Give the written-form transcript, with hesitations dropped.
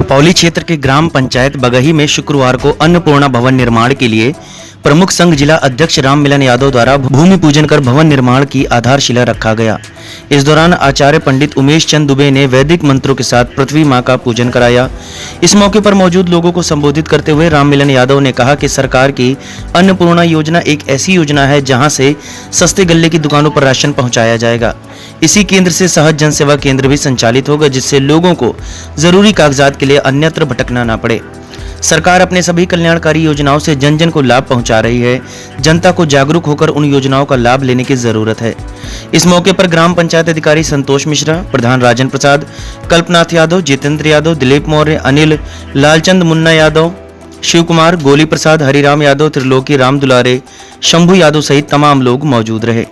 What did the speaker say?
पौली क्षेत्र के ग्राम पंचायत बगही में शुक्रवार को अन्नपूर्णा भवन निर्माण के लिए प्रमुख संघ जिला अध्यक्ष राम मिलन यादव द्वारा भूमि पूजन कर भवन निर्माण की आधारशिला रखा गया। इस दौरान आचार्य पंडित उमेश चंद दुबे ने वैदिक मंत्रों के साथ पृथ्वी मां का पूजन कराया। इस मौके पर मौजूद लोगों को संबोधित करते हुए राम मिलन यादव ने कहा कि सरकार की अन्नपूर्णा योजना एक ऐसी योजना है जहां से सस्ते गल्ले की दुकानों पर राशन पहुंचाया जाएगा। इसी केंद्र से सहज जन सेवा केंद्र भी संचालित होगा, जिससे लोगों को जरूरी कागजात के लिए अन्यत्र भटकना न पड़े। सरकार अपने सभी कल्याणकारी योजनाओं से जन जन को लाभ पहुंचा रही है। जनता को जागरूक होकर उन योजनाओं का लाभ लेने की जरूरत है। इस मौके पर ग्राम पंचायत अधिकारी संतोष मिश्रा, प्रधान राजन प्रसाद, कल्पनाथ यादव, जितेंद्र यादव, दिलीप मौर्य, अनिल, लालचंद मुन्ना यादव, शिव कुमार, गोली प्रसाद, हरिराम यादव, त्रिलोकी, राम दुलारे, शंभू यादव सहित तमाम लोग मौजूद रहे।